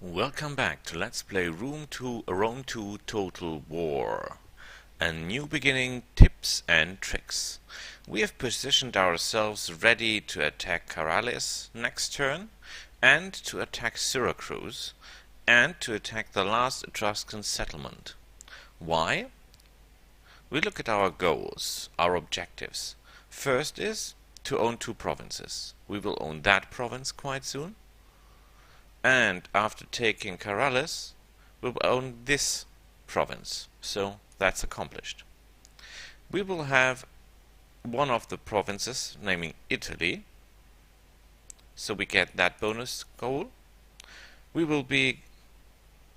Welcome back to Let's Play Rome 2 Total War. A new beginning, tips and tricks. We have positioned ourselves ready to attack Caralis next turn, and to attack Syracuse, and to attack the last Etruscan settlement. Why? We look at our goals, our objectives. First is to own 2 provinces. We will own that province quite soon. And after taking Caralis, we will own this province. So that's accomplished. We will have one of the provinces, naming Italy. So we get that bonus goal. We will be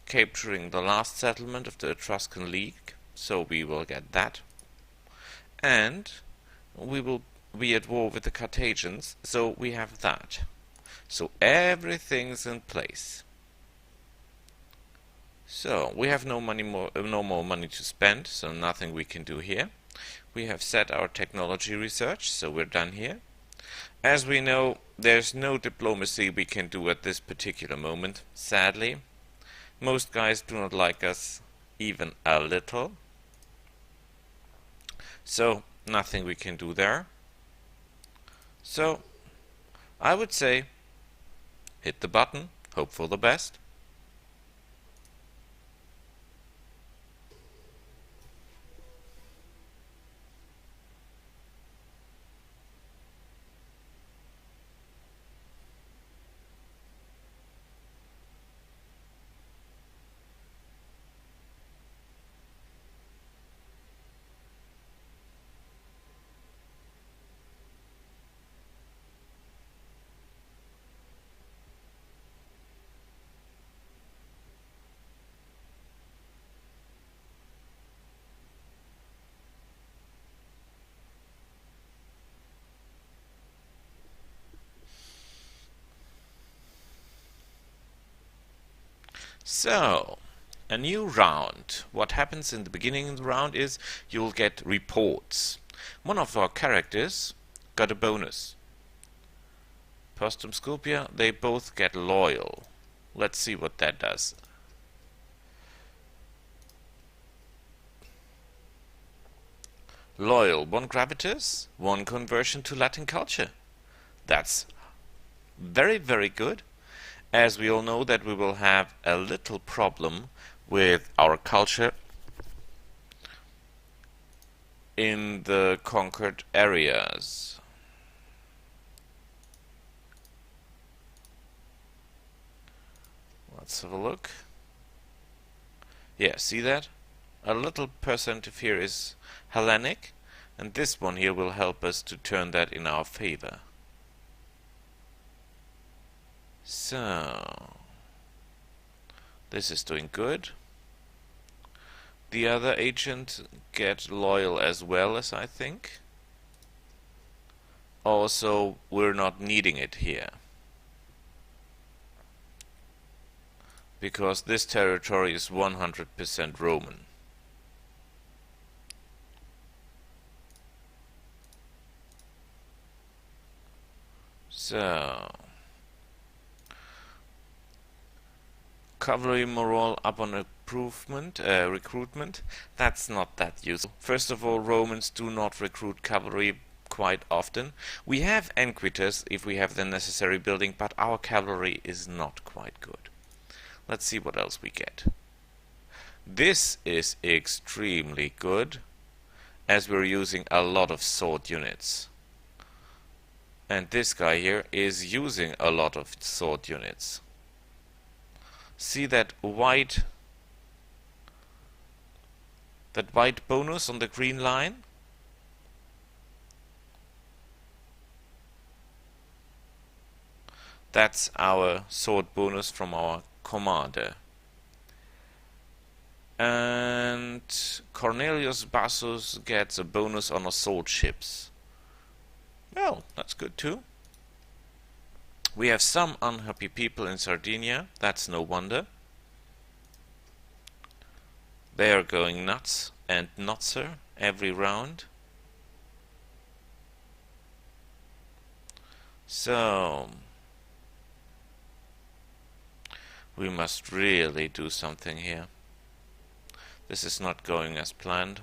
capturing the last settlement of the Etruscan League. So we will get that. And we will be at war with the Carthagins. So we have that. So everything's in place. So we have no more money to spend, so nothing we can do here. We have set our technology research, so we're done here. As we know, there's no diplomacy we can do at this particular moment, sadly. Most guys do not like us even a little. So nothing we can do there. So I would say hit the button, hope for the best. So, a new round. What happens in the beginning of the round is you'll get reports. One of our characters got a bonus. Postum Sculpia, they both get loyal. Let's see what that does. Loyal, 1 gravitas, 1 conversion to Latin culture. That's very, very good. As we all know that we will have a little problem with our culture in the conquered areas. Let's have a look. Yeah, see that? A little percentage here is Hellenic, and this one here will help us to turn that in our favor. So, this is doing good. The other agent get loyal as well, as I think. Also, we're not needing it here, because this territory is 100% Roman. So, cavalry morale up on recruitment. That's not that useful. First of all, Romans do not recruit cavalry quite often. We have enquiters if we have the necessary building, but our cavalry is not quite good. Let's see what else we get. This is extremely good, as we're using a lot of sword units. And this guy here is using a lot of sword units. See that white bonus on the green line? That's our sword bonus from our commander. And Cornelius Bassus gets a bonus on assault ships. Well, that's good too. We have some unhappy people in Sardinia, that's no wonder. They are going nuts and nutser every round. So, We must really do something here. This is not going as planned.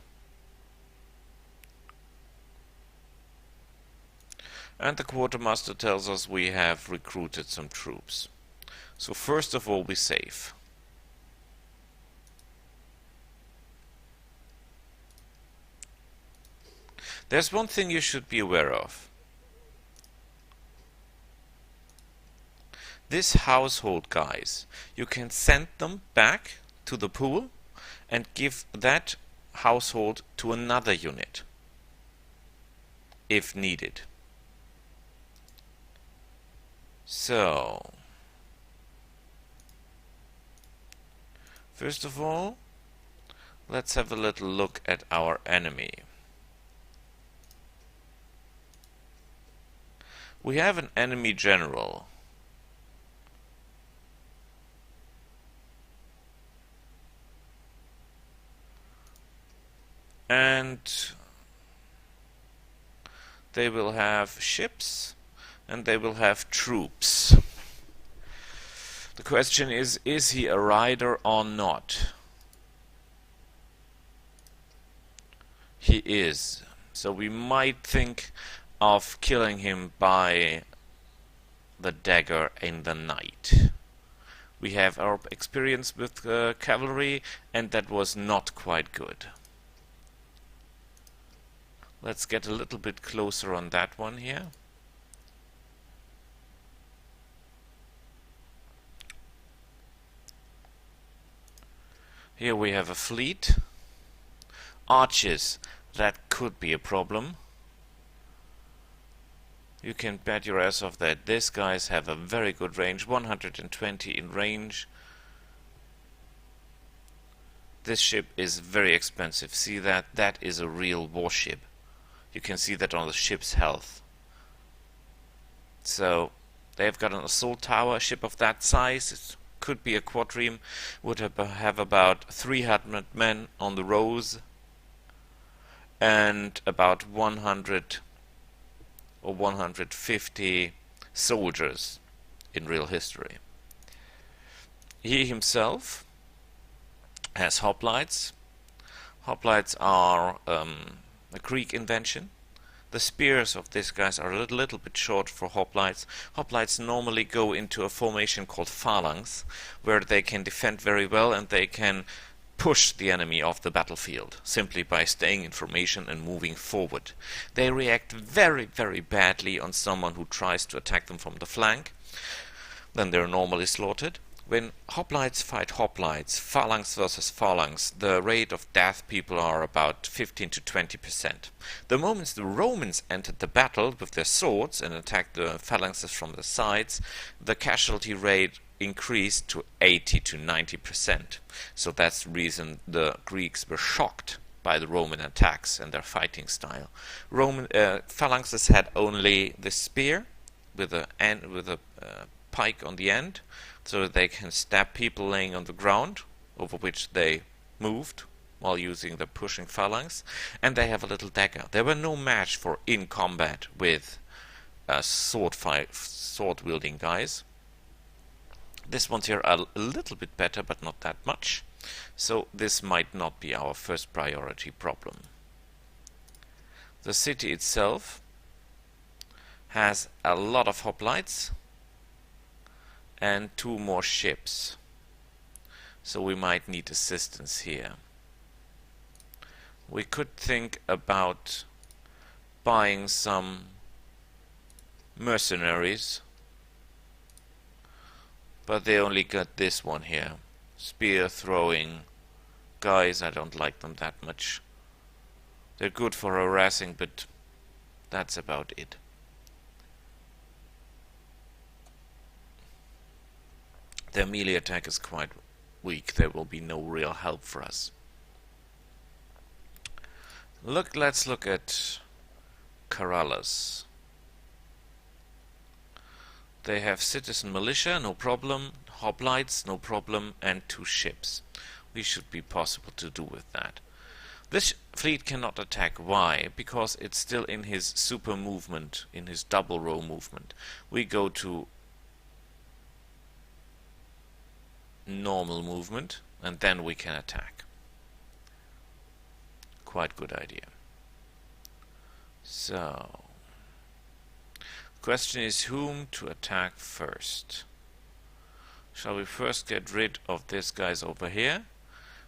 And the quartermaster tells us we have recruited some troops. So first of all we save. There's one thing you should be aware of. This household guys, you can send them back to the pool and give that household to another unit if needed. So, first of all, let's have a little look at our enemy. We have an enemy general. And they will have ships and they will have troops. The question is he a rider or not? He is. So we might think of killing him by the dagger in the night. We have our experience with cavalry, and that was not quite good. Let's get a little bit closer on that one here. Here we have a fleet. Archers, that could be a problem. You can bet your ass off that these guys have a very good range, 120 in range. This ship is very expensive. See that? That is a real warship. You can see that on the ship's health. So, they've got an assault tower, a ship of that size. It could be a quadrime, would have about 300 men on the rows and about 100 or 150 soldiers in real history. He himself has hoplites. Hoplites are a Greek invention. The spears of these guys are a little bit short for hoplites. Hoplites normally go into a formation called phalanx, where they can defend very well and they can push the enemy off the battlefield simply by staying in formation and moving forward. They react very, very badly on someone who tries to attack them from the flank. Then they're normally slaughtered. When hoplites fight hoplites, phalanx versus phalanx, the rate of death people are about 15 to 20%. The moment the Romans entered the battle with their swords and attacked the phalanxes from the sides, the casualty rate increased to 80 to 90%. So that's the reason the Greeks were shocked by the Roman attacks and their fighting style. Roman phalanxes had only the spear with a pike on the end, so that they can stab people laying on the ground, over which they moved while using the pushing phalanx, and they have a little dagger. They were no match for in combat with sword-wielding guys. This one's here are a little bit better, but not that much. So this might not be our first priority problem. The city itself has a lot of hoplites and 2 more ships. So we might need assistance here. We could think about buying some mercenaries, but they only got this one here. Spear throwing guys, I don't like them that much. They're good for harassing, but that's about it. Their melee attack is quite weak. There will be no real help for us. Let's look at Karalas. They have citizen militia, no problem. Hoplites, no problem. And 2 ships. We should be possible to do with that. This fleet cannot attack. Why? Because it's still in his super movement, in his double row movement. We go to normal movement, and then we can attack. Quite good idea. So, question is whom to attack first. Shall we first get rid of these guys over here,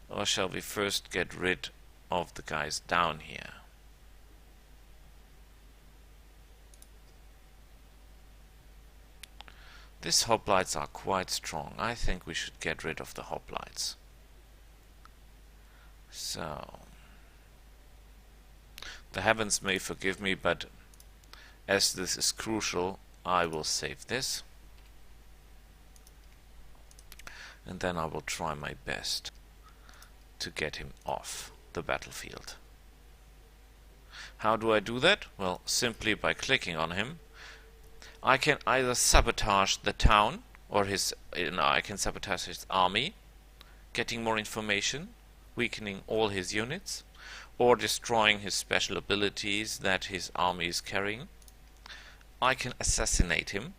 or shall we first get rid of the guys down here? These hoplites are quite strong. I think we should get rid of the hoplites. So, the heavens may forgive me, but as this is crucial, I will save this. And then I will try my best to get him off the battlefield. How do I do that? Well, simply by clicking on him. I can either sabotage the town, or I can sabotage his army, getting more information, weakening all his units, or destroying his special abilities that his army is carrying. I can assassinate him.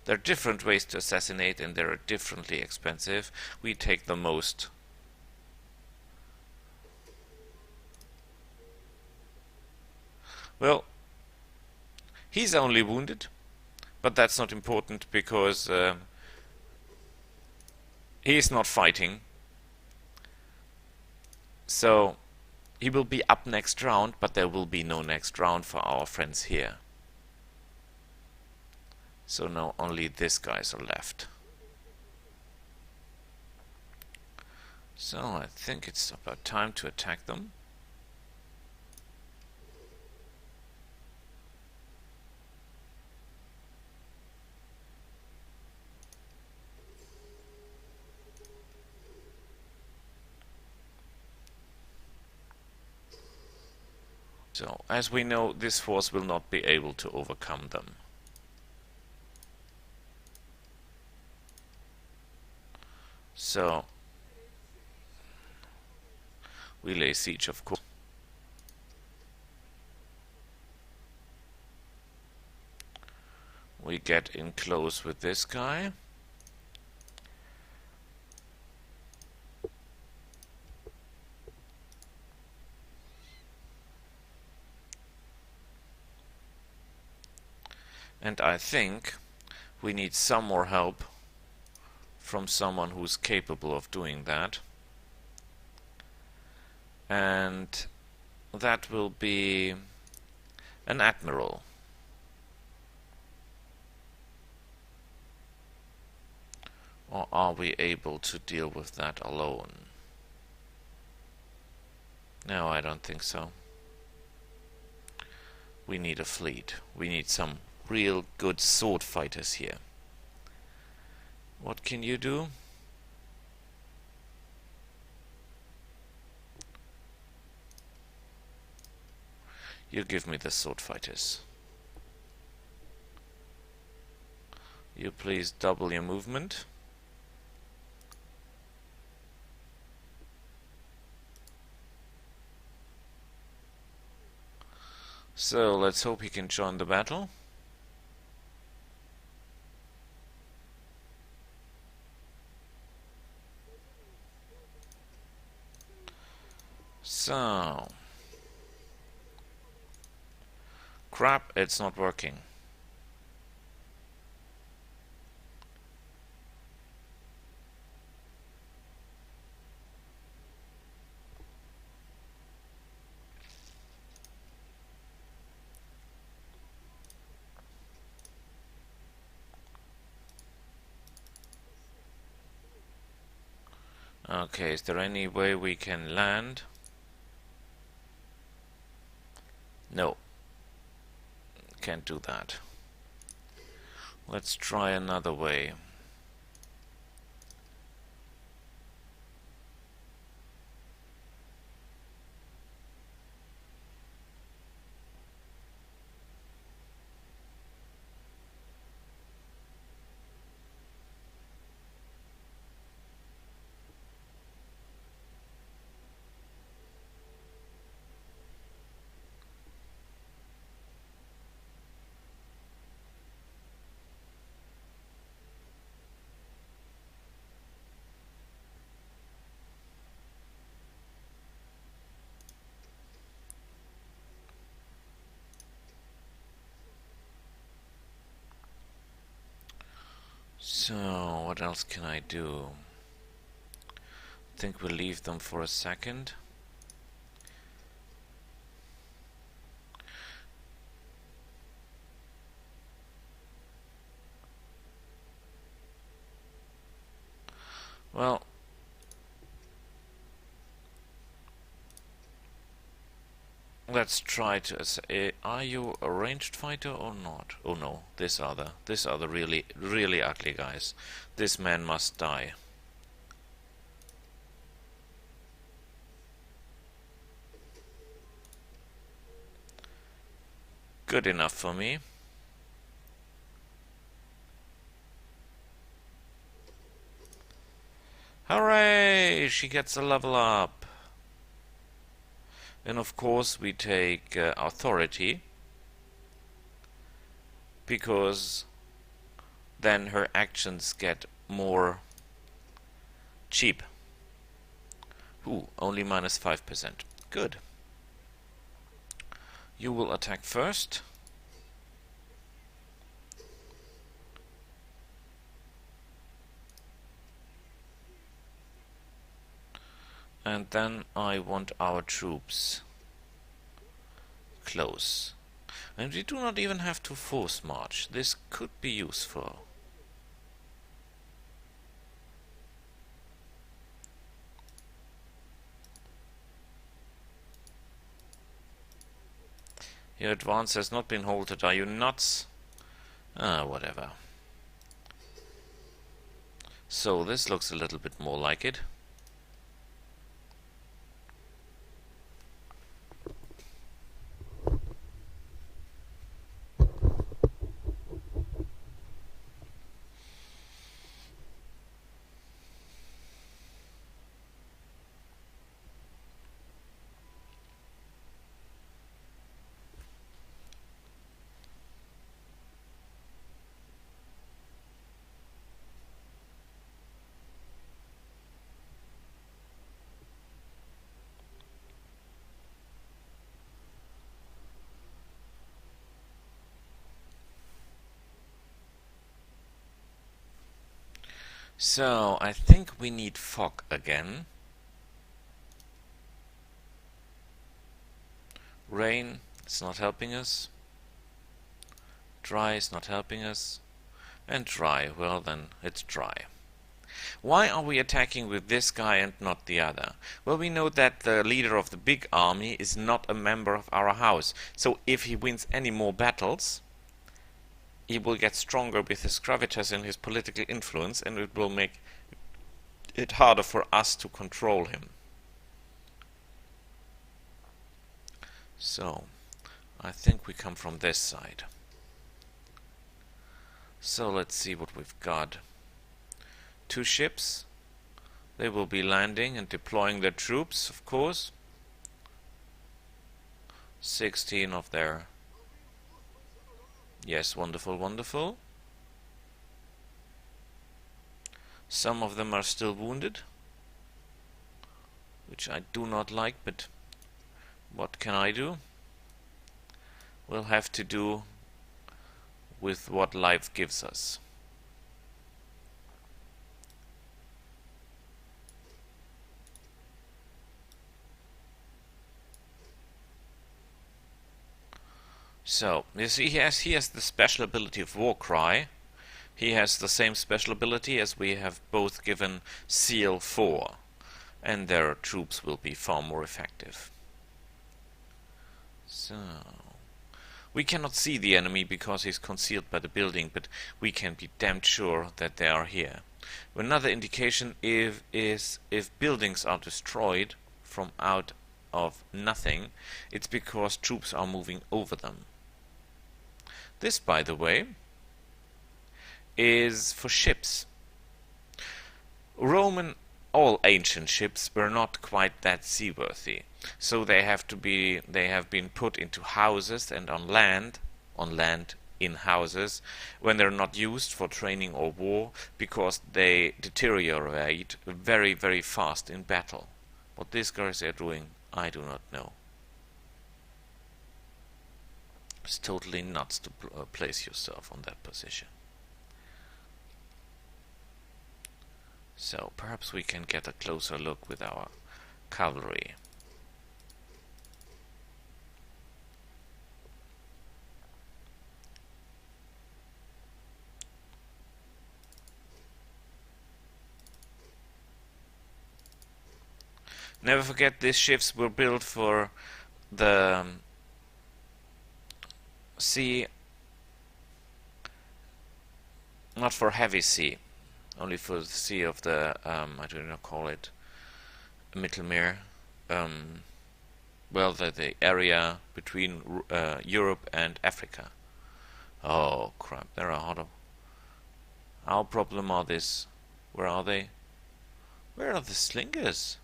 There are different ways to assassinate, and they are differently expensive. We take the most. Well, he's only wounded, but that's not important because he is not fighting. So he will be up next round, but there will be no next round for our friends here. So now only these guys are left. So I think it's about time to attack them. So, as we know, this force will not be able to overcome them. So, we lay siege, of course. We get in close with this guy. And I think we need some more help from someone who's capable of doing that. And that will be an admiral. Or are we able to deal with that alone? No, I don't think so. We need a fleet. We need some real good sword fighters here. What can you do? You give me the sword fighters. You please double your movement. So let's hope he can join the battle. So, crap, it's not working. Okay, is there any way we can land? No. Can't do that. Let's try another way. So, what else can I do? I think we'll leave them for a second. Well, let's try to. Are you a ranged fighter or not? Oh no, these are the really ugly guys. This man must die. Good enough for me. Hooray! She gets a level up. And of course we take authority, because then her actions get more cheap. Ooh, only minus 5%. Good. You will attack first. And then I want our troops close. And we do not even have to force march. This could be useful. Your advance has not been halted. Are you nuts? Ah, whatever. So this looks a little bit more like it. So, I think we need fog again. Rain, it's not helping us. Dry is not helping us. And dry, well then, it's dry. Why are we attacking with this guy and not the other? Well, we know that the leader of the big army is not a member of our house. So if he wins any more battles, he will get stronger with his gravitas and his political influence, and it will make it harder for us to control him. So, I think we come from this side. So let's see what we've got. 2 ships. They will be landing and deploying their troops, of course. 16 of their... Yes, wonderful, wonderful. Some of them are still wounded, which I do not like, but what can I do? We'll have to do with what life gives us. So, you see, he has the special ability of War Cry. He has the same special ability as we have both given Seal 4, and their troops will be far more effective. So, we cannot see the enemy because he's concealed by the building, but we can be damn sure that they are here. Another indication is if buildings are destroyed from out of nothing, it's because troops are moving over them. This, by the way, is for ships. All ancient ships were not quite that seaworthy, so they have been put into houses and on land in houses when they're not used for training or war, because they deteriorate very, very fast in battle. What these guys are doing, I do not know. It's totally nuts to place yourself on that position. So perhaps we can get a closer look with our cavalry. Never forget, these ships were built for the sea, not for heavy sea, only for the sea of the, I don't know, call it Mittelmeer. Well, the area between Europe and Africa. Oh crap, there are hot. Our problem are this. Where are they? Where are the slingers?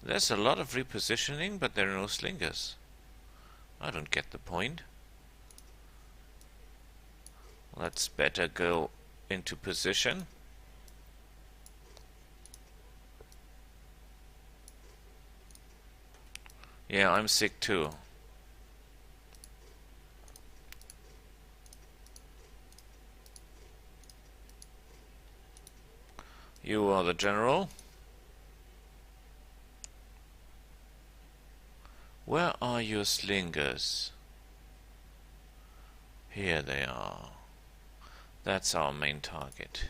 There's a lot of repositioning, but there are no slingers. I don't get the point. Let's better go into position. Yeah, I'm sick too. You are the general. Where are your slingers? Here they are. That's our main target.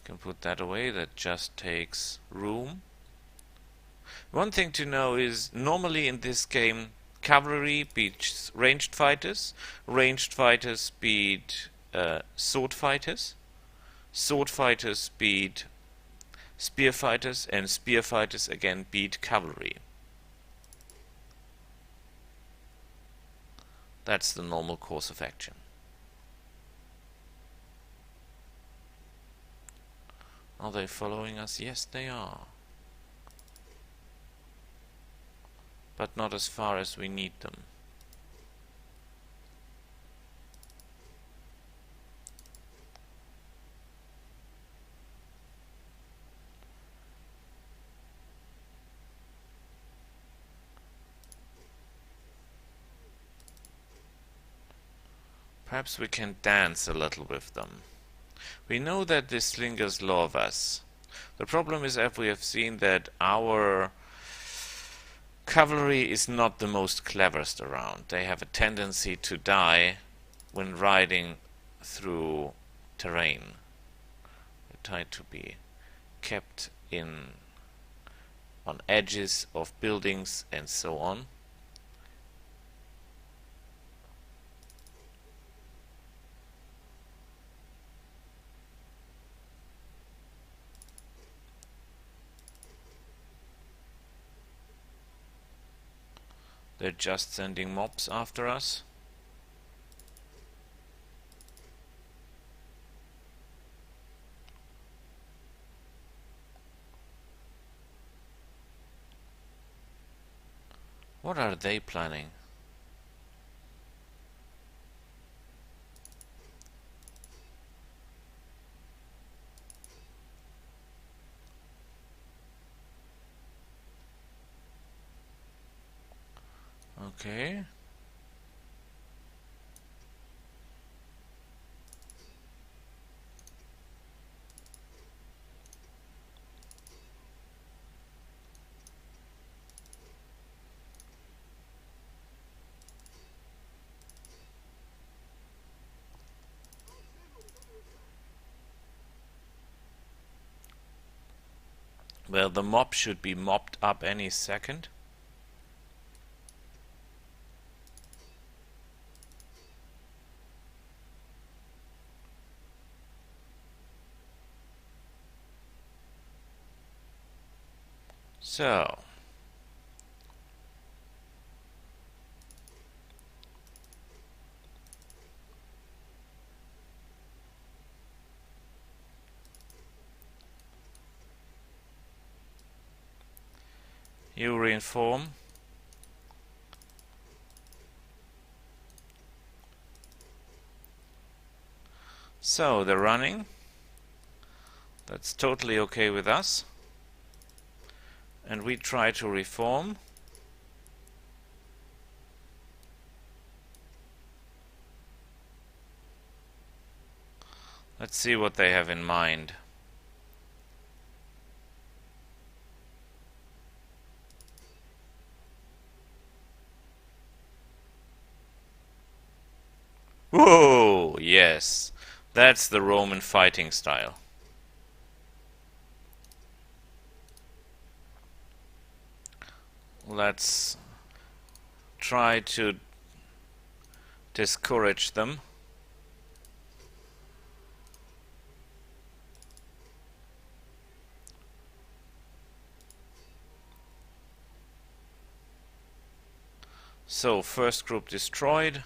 Can put that away, that just takes room. One thing to know is, normally in this game, cavalry beats ranged fighters beat sword fighters beat spear fighters, and spear fighters again beat cavalry. That's the normal course of action. Are they following us? Yes, they are. But not as far as we need them. Perhaps we can dance a little with them. We know that the slingers love us. The problem is that we have seen that our cavalry is not the most cleverest around. They have a tendency to die when riding through terrain. They try to be kept in on edges of buildings and so on. They're just sending mobs after us. What are they planning? Okay. Well, the mob should be mopped up any second. So, you reinform. So, they're running. That's totally okay with us. And we try to reform. Let's see what they have in mind. Whoa! Yes, that's the Roman fighting style. Let's try to discourage them. So, first group destroyed.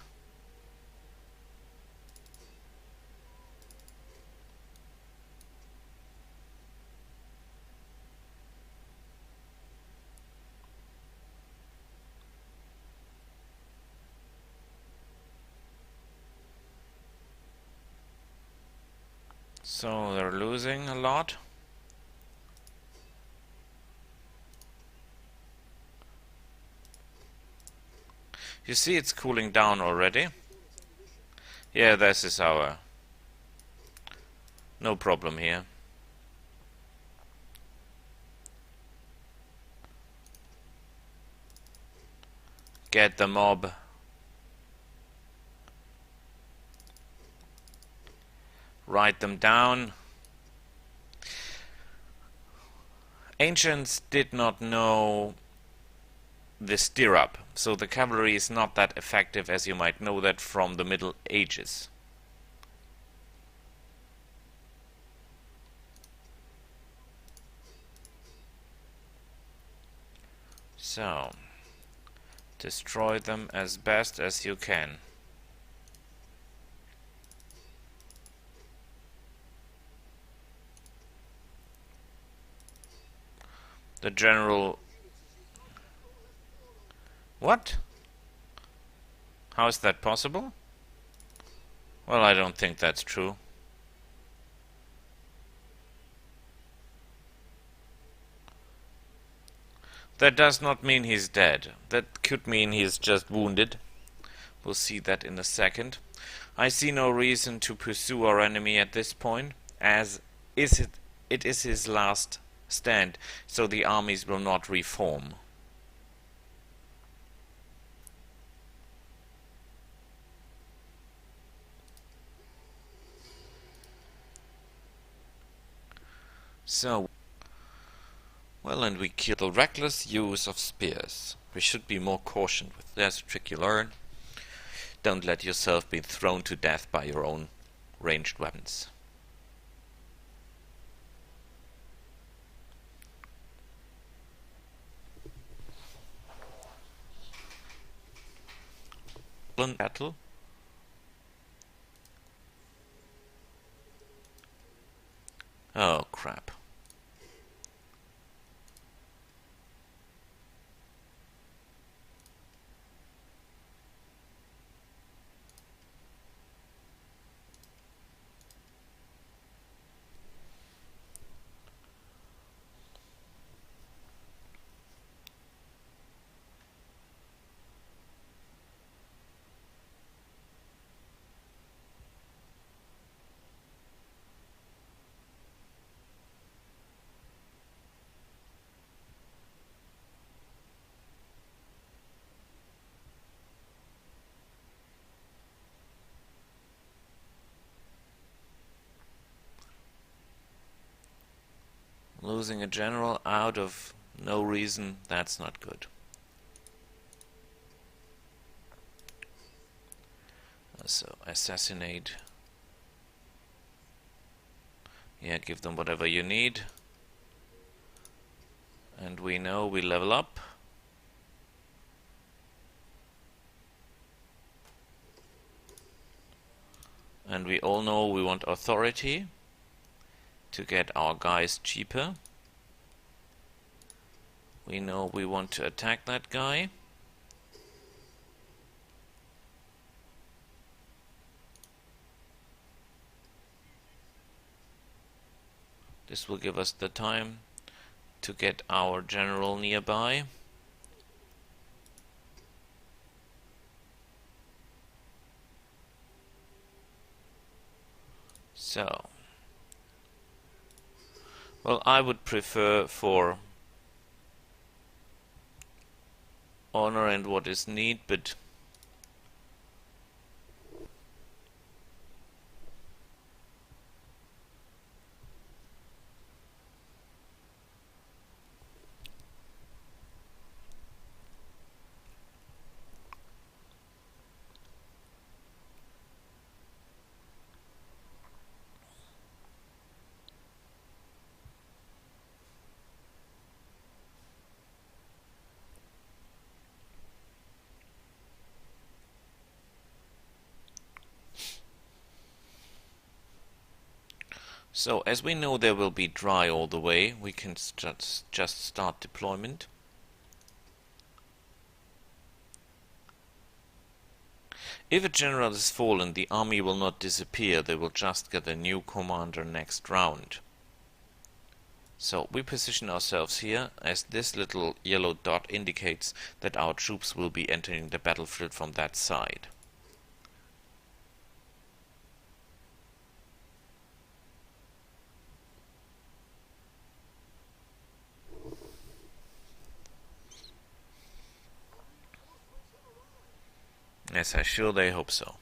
So, they're losing a lot. You see it's cooling down already. Yeah, this is our... No problem here. Get the mob. Write them down. Ancients did not know the stirrup, so the cavalry is not that effective as you might know that from the Middle Ages. So, destroy them as best as you can. The general... What? How is that possible? Well, I don't think that's true. That does not mean he's dead. That could mean he's just wounded. We'll see that in a second. I see no reason to pursue our enemy at this point, as it is his last stand, so the armies will not reform. So, well, and we kill the reckless use of spears. We should be more cautioned with. There's a trick you learn. Don't let yourself be thrown to death by your own ranged weapons. Battle. Oh crap. Losing a general out of no reason, that's not good. So, assassinate. Yeah, give them whatever you need. And we know we level up. And we all know we want authority to get our guys cheaper. We know we want to attack that guy. This will give us the time to get our general nearby. So, well, I would prefer for honor and what is need, but so as we know there will be dry all the way, we can just start deployment. If a general is fallen, the army will not disappear, they will just get a new commander next round. So we position ourselves here, as this little yellow dot indicates that our troops will be entering the battlefield from that side. Yes, I sure they hope so.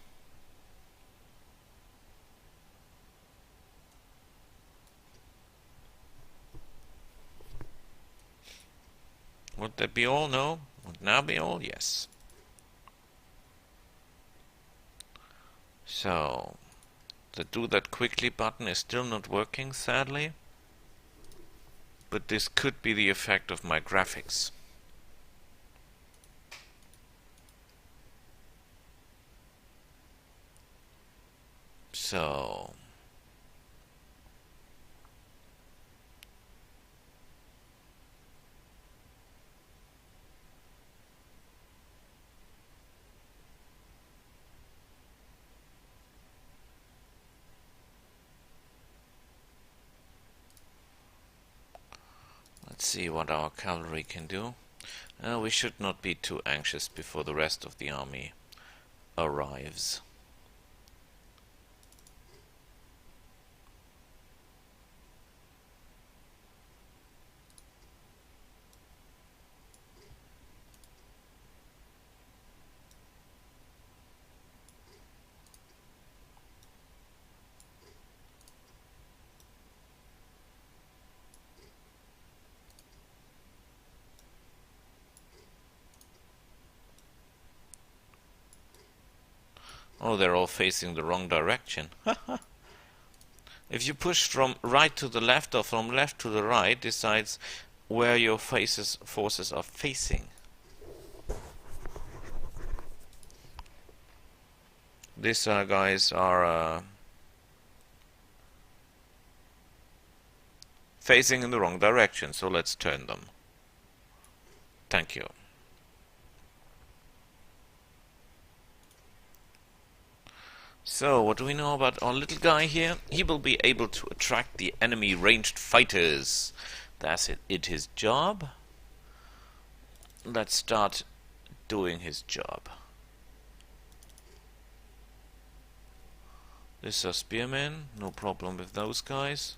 Would that be all? No. Would now be all? Yes. So, the do that quickly button is still not working, sadly. But this could be the effect of my graphics. So, let's see what our cavalry can do. We should not be too anxious before the rest of the army arrives. Oh, they're all facing the wrong direction. If you push from right to the left or from left to the right, decides where your forces are facing. These guys are facing in the wrong direction, so let's turn them. Thank you. So, what do we know about our little guy here? He will be able to attract the enemy ranged fighters. That's it his job. Let's start doing his job. These are spearmen, no problem with those guys.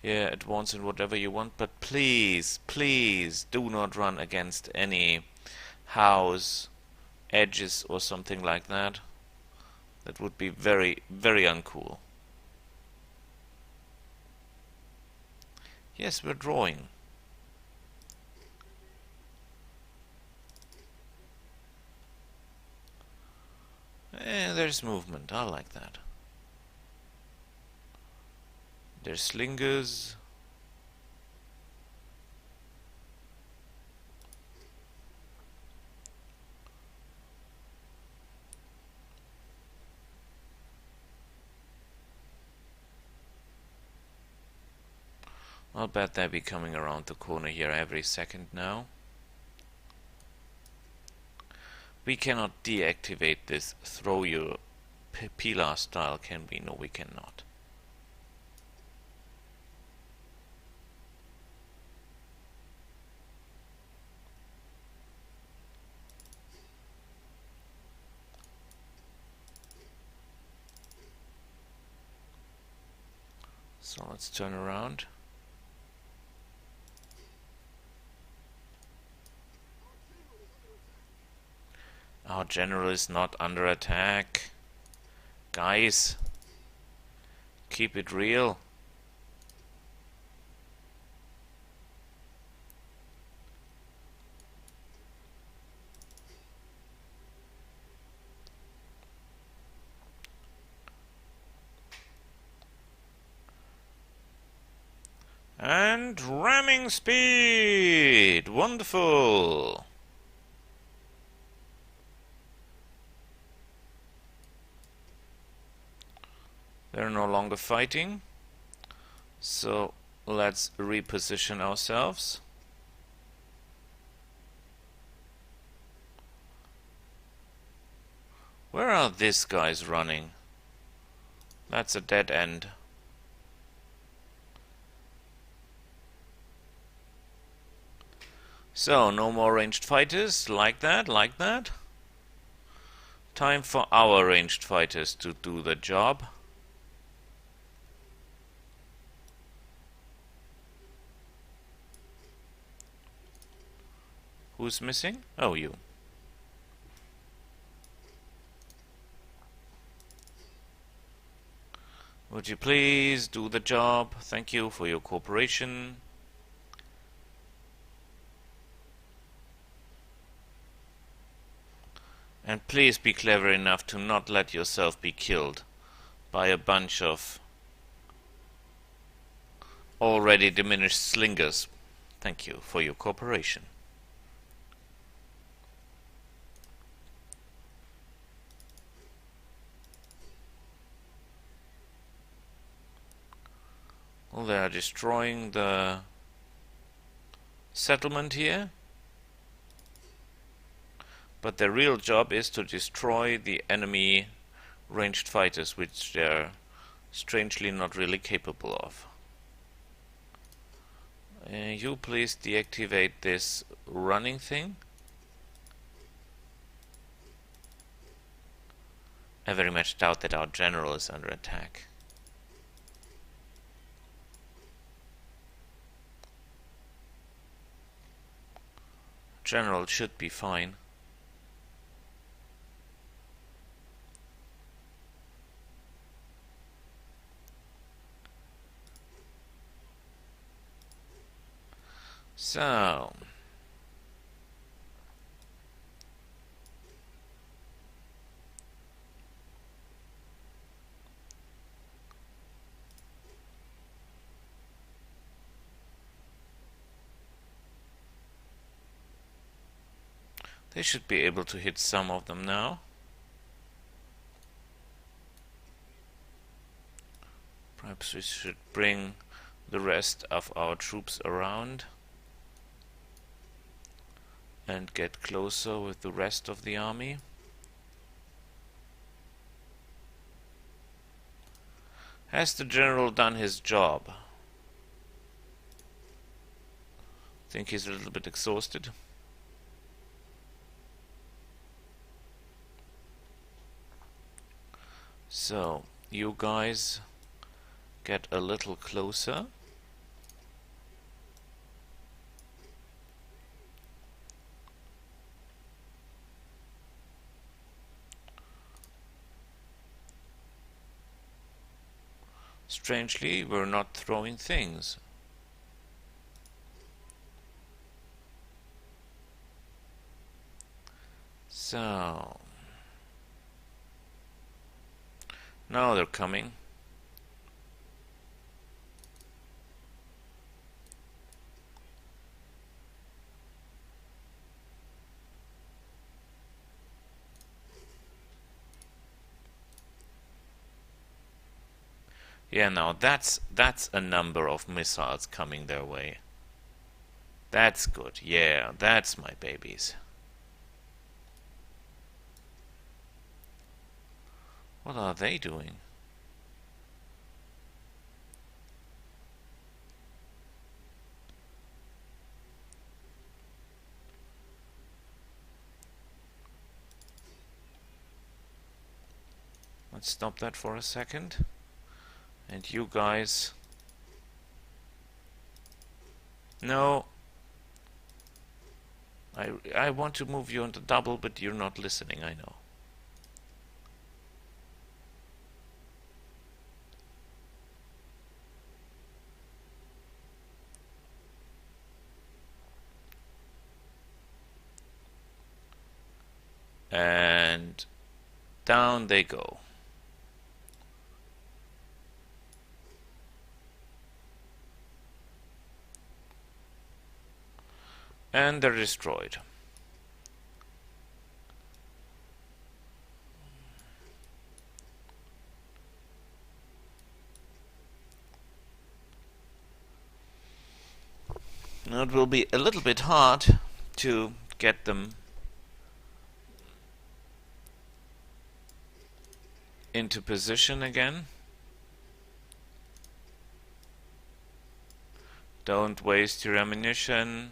Yeah, advance in whatever you want, but please, please do not run against any house edges or something like that. That would be very, very uncool. Yes, we're drawing. There's movement, I like that. There's slingers. I'll bet they'll be coming around the corner here every second now. We cannot deactivate this throw your Pilar style, can we? No, we cannot. So let's turn around. Our general is not under attack. Guys, keep it real. And ramming speed! Wonderful! They're no longer fighting. So let's reposition ourselves. Where are these guys running? That's a dead end. So, no more ranged fighters, like that, like that. Time for our ranged fighters to do the job. Who's missing? Oh, you. Would you please do the job? Thank you for your cooperation. And please be clever enough to not let yourself be killed by a bunch of already diminished slingers. Thank you for your cooperation. Well, they are destroying the settlement here. But their real job is to destroy the enemy ranged fighters, which they're strangely not really capable of. You please deactivate this running thing. I very much doubt that our general is under attack. General should be fine. So, they should be able to hit some of them now. Perhaps we should bring the rest of our troops around and get closer with the rest of the army. Has the general done his job? I think he's a little bit exhausted. So, you guys get a little closer. Strangely, we're not throwing things. So, now they're coming. Yeah, now that's a number of missiles coming their way. That's good. Yeah, that's my babies. What are they doing? Let's stop that for a second. And you guys... No. I want to move you on the double, but you're not listening, I know. And down they go. And they're destroyed. Now it will be a little bit hard to get them into position again. Don't waste your ammunition.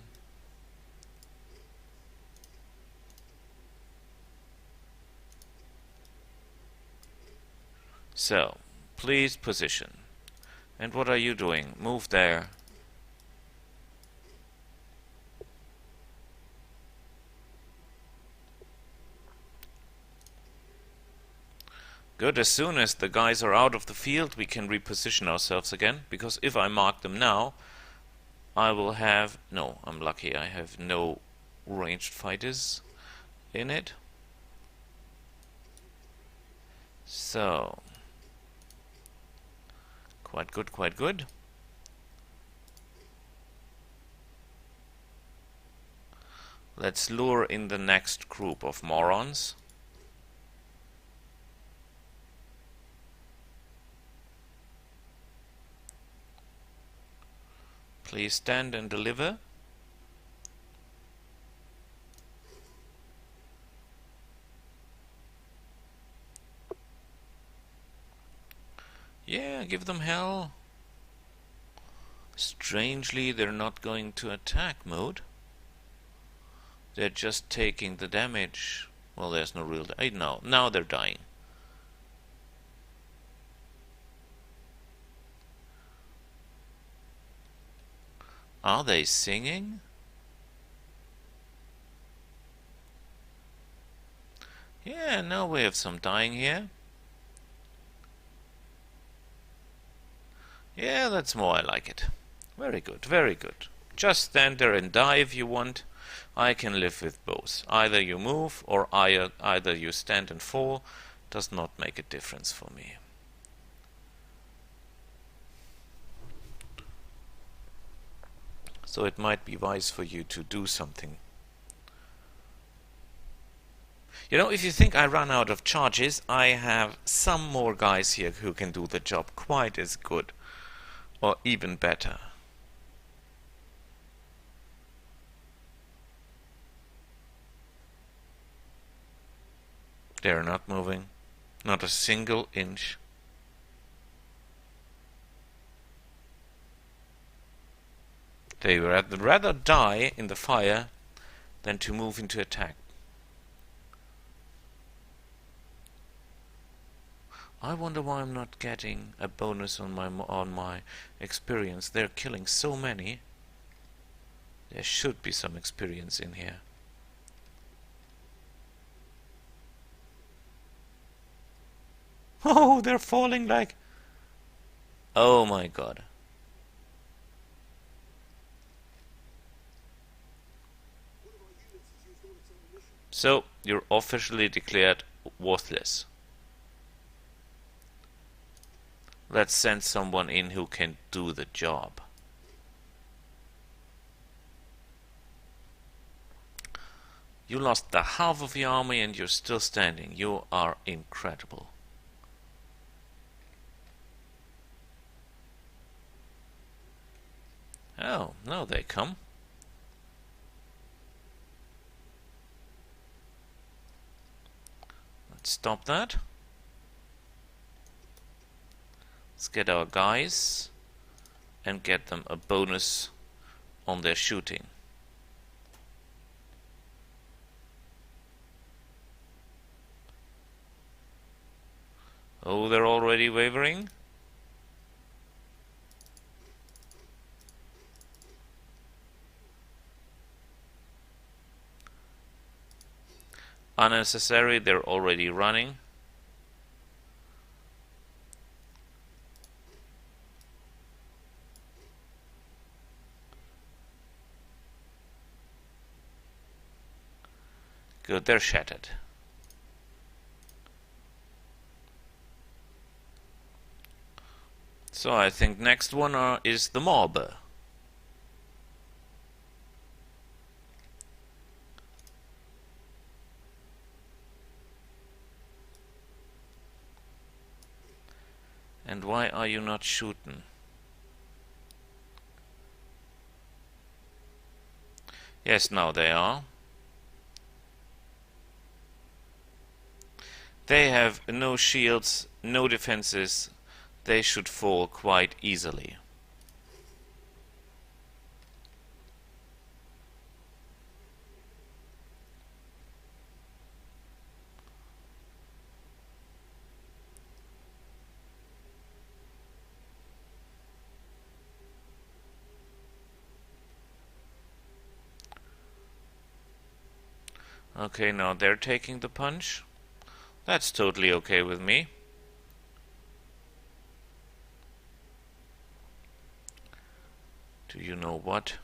So, please position. And what are you doing? Move there. Good, as soon as the guys are out of the field, we can reposition ourselves again, because if I mark them now, I will have... No, I'm lucky, I have no ranged fighters in it. So... Quite good, quite good. Let's lure in the next group of morons. Please stand and deliver. Yeah, give them hell. Strangely, they're not going to attack mode. They're just taking the damage. Well, there's no real... No, now they're dying. Are they singing? Yeah, now we have some dying here. Yeah, that's more I like it. Very good, very good. Just stand there and die if you want. I can live with both. Either you move or either you stand and fall. Does not make a difference for me. So it might be wise for you to do something. You know, if you think I run out of charges, I have some more guys here who can do the job quite as good. Or even better. They're not moving. Not a single inch. They would rather die in the fire than to move into attack. I wonder why I'm not getting a bonus on my experience. They're killing so many. There should be some experience in here. Oh, they're falling like... Oh my god. So, you're officially declared worthless. Let's send someone in who can do the job. You lost the half of your army and you're still standing. You are incredible. Oh, now they come. Let's stop that. get our guys and get them a bonus on their shooting. Oh, they're already wavering? Unnecessary, they're already running. Good, they're shattered. So I think next one is the mob. And why are you not shooting? Yes, now they are. They have no shields, no defenses. They should fall quite easily. Okay, now they're taking the punch. That's totally okay with me. Do you know what?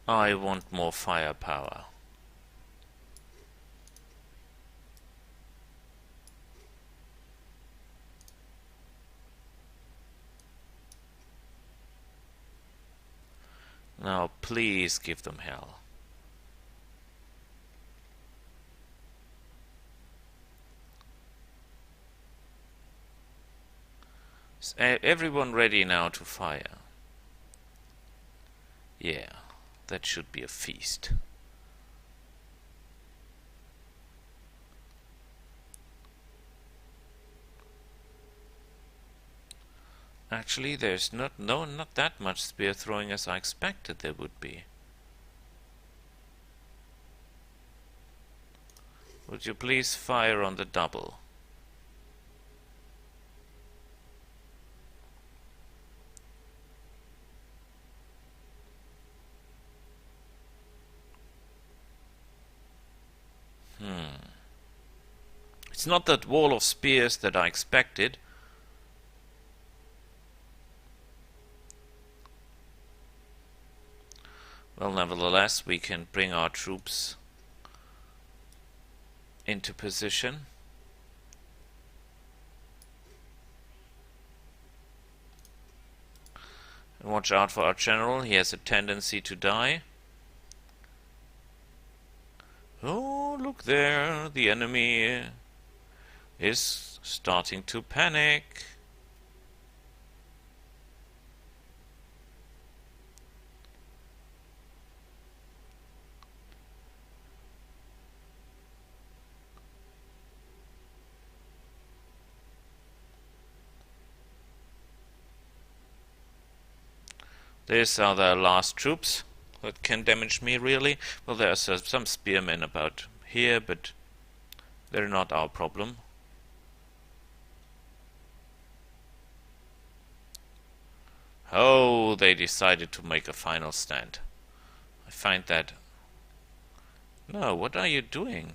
I want more firepower. Now please give them hell. Is everyone ready now to fire? Yeah, that should be a feast. Actually, there's not that much spear throwing as I expected there would be. Would you please fire on the double? It's not that wall of spears that I expected. Well, nevertheless, we can bring our troops into position. And watch out for our general, he has a tendency to die. Oh, look there, the enemy is starting to panic. These are the last troops that can damage me, really. Well, there's some spearmen about here, but they're not our problem. Oh, they decided to make a final stand. I find that... No, what are you doing?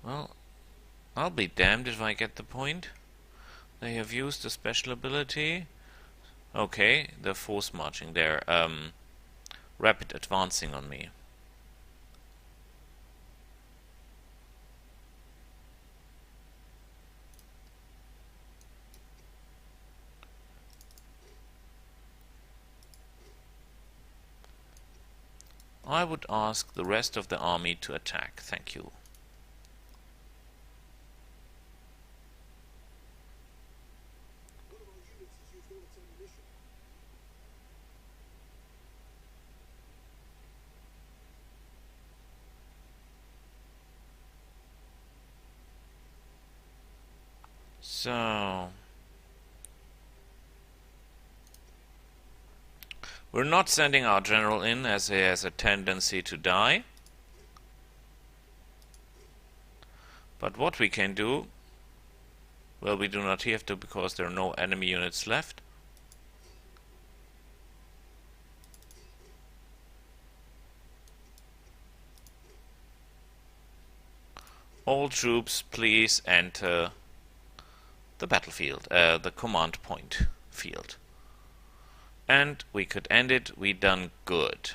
Well, I'll be damned if I get the point. They have used a special ability. Okay, they're force marching. They're rapid advancing on me. I would ask the rest of the army to attack. Thank you. So we're not sending our general in as he has a tendency to die. But what we can do, well, we do not have to because there are no enemy units left. All troops, please enter the battlefield, the command point field. And we could end it. We done good.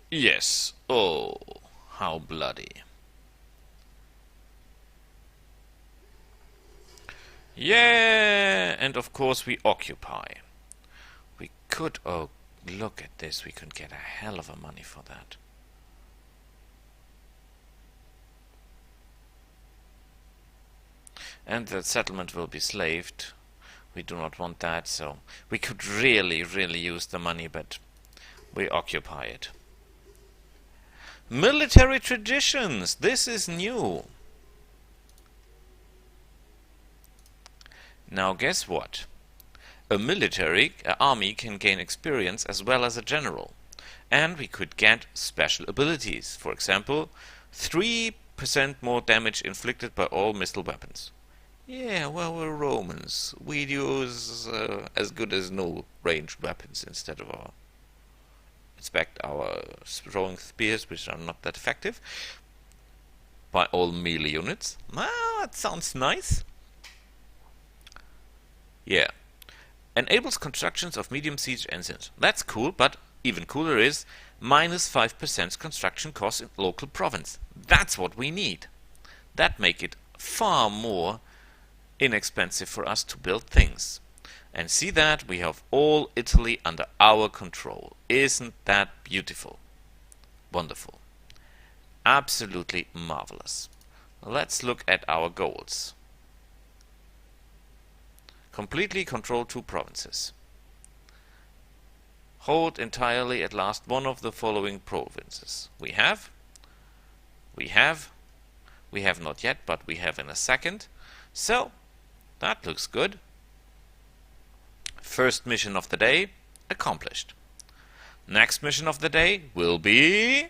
Yes. Oh, how bloody. Yeah, and of course we occupy. We could, oh, look at this, we could get a hell of a money for that. And the settlement will be slaved. We do not want that, so we could really use the money, but we occupy it. Military traditions! This is new. Now guess what? A army can gain experience as well as a general. And we could get special abilities. For example, 3% more damage inflicted by all missile weapons. Yeah, well, we're Romans. We'd use as good as no ranged weapons instead of our throwing spears, which are not that effective, by all melee units. Well, that sounds nice. Yeah. Enables constructions of medium siege engines. That's cool, but even cooler is minus 5% construction cost in local province. That's what we need. That make it far more inexpensive for us to build things. And see that we have all Italy under our control. Isn't that beautiful? Wonderful. Absolutely marvelous. Let's look at our goals. Completely control 2 provinces. Hold entirely at last one of the following provinces. We have not yet, but we have in a second. So, that looks good. First mission of the day, accomplished. Next mission of the day will be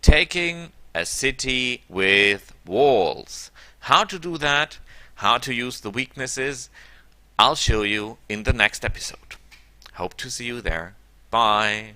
taking a city with walls. How to do that, how to use the weaknesses, I'll show you in the next episode. Hope to see you there. Bye.